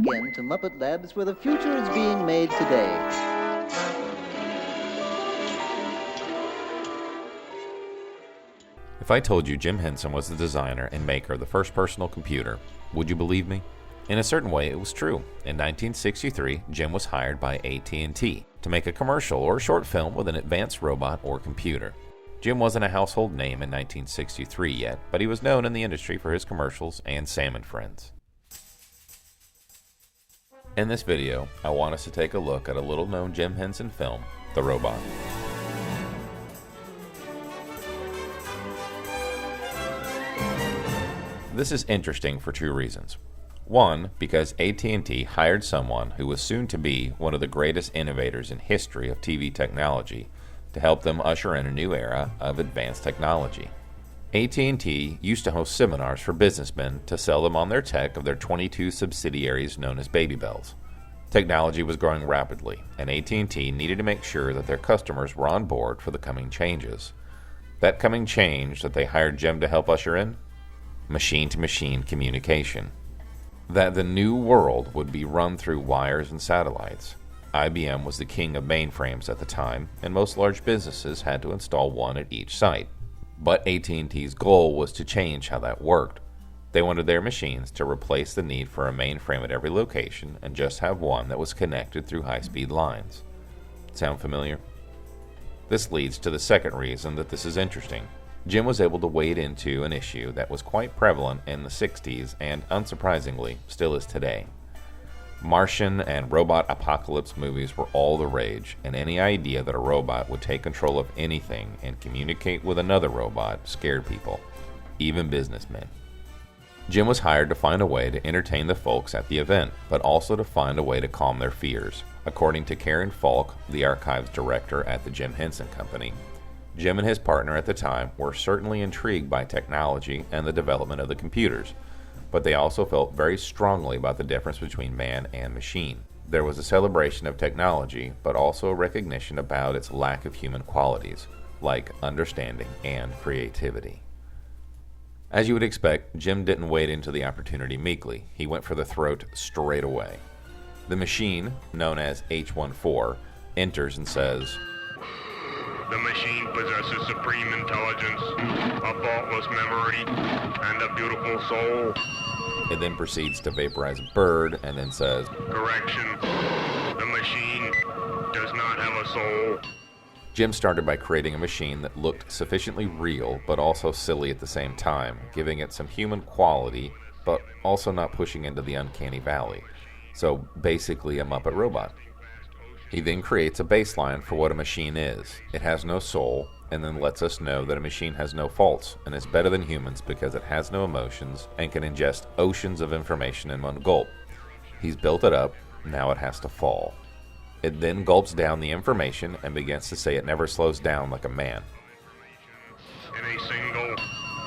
again to Muppet Labs, where the future is being made today. If I told you Jim Henson was the designer and maker of the first personal computer, would you believe me? In a certain way, it was true. In 1963, Jim was hired by AT&T to make a commercial or short film with an advanced robot or computer. Jim wasn't a household name in 1963 yet, but he was known in the industry for his commercials and Sam and Friends. In this video, I want us to take a look at a little-known Jim Henson film, The Robot. This is interesting for two reasons. One, because AT&T hired someone who was soon to be one of the greatest innovators in history of TV technology to help them usher in a new era of advanced technology. AT&T used to host seminars for businessmen to sell them on their tech of their 22 subsidiaries known as Baby Bells. Technology was growing rapidly, and AT&T needed to make sure that their customers were on board for the coming changes. That coming change that they hired Jim to help usher in? Machine-to-machine communication. That the new world would be run through wires and satellites. IBM was the king of mainframes at the time, and most large businesses had to install one at each site. But AT&T's goal was to change how that worked. They wanted their machines to replace the need for a mainframe at every location and just have one that was connected through high-speed lines. Sound familiar? This leads to the second reason that this is interesting. Jim was able to wade into an issue that was quite prevalent in the 60s and, unsurprisingly, still is today. Martian and robot apocalypse movies were all the rage, and any idea that a robot would take control of anything and communicate with another robot scared people, even businessmen. Jim was hired to find a way to entertain the folks at the event, but also to find a way to calm their fears. According to Karen Falk, the archives director at the Jim Henson Company, Jim and his partner at the time were certainly intrigued by technology and the development of the computers, but they also felt very strongly about the difference between man and machine. There was a celebration of technology, but also a recognition about its lack of human qualities, like understanding and creativity. As you would expect, Jim didn't wade into the opportunity meekly. He went for the throat straight away. The machine, known as H-14, enters and says, "The machine possesses supreme intelligence, a faultless memory, and a beautiful soul." It then proceeds to vaporize a bird and then says, "Correction, the machine does not have a soul." Jim started by creating a machine that looked sufficiently real but also silly at the same time, giving it some human quality but also not pushing into the uncanny valley. So basically a Muppet robot. He then creates a baseline for what a machine is. It has no soul, and then lets us know that a machine has no faults and is better than humans because it has no emotions and can ingest oceans of information in one gulp. He's built it up, now it has to fall. It then gulps down the information and begins to say it never slows down like a man. In a single,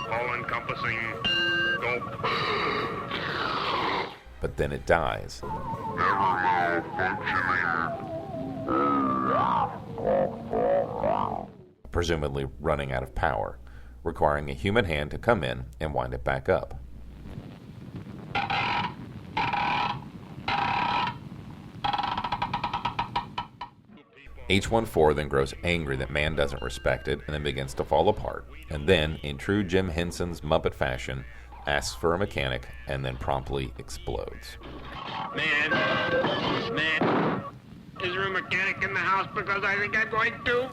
all-encompassing gulp. But then it dies. Never malfunctioning. Presumably running out of power, requiring a human hand to come in and wind it back up. H-14 then grows angry that man doesn't respect it and then begins to fall apart, and then, in true Jim Henson's Muppet fashion, asks for a mechanic and then promptly explodes. Man, is there a mechanic in the house because I think I'm going to?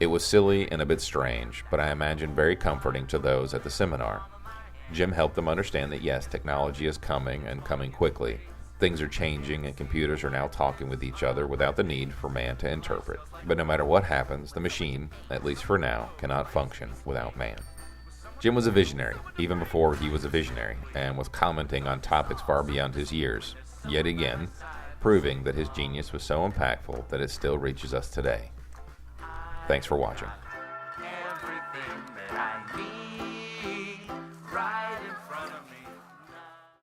It was silly and a bit strange, but I imagine very comforting to those at the seminar. Jim helped them understand that yes, technology is coming and coming quickly. Things are changing and computers are now talking with each other without the need for man to interpret. But no matter what happens, the machine, at least for now, cannot function without man. Jim was a visionary, even before he was a visionary, and was commenting on topics far beyond his years, yet again, proving that his genius was so impactful that it still reaches us today. Thanks for watching.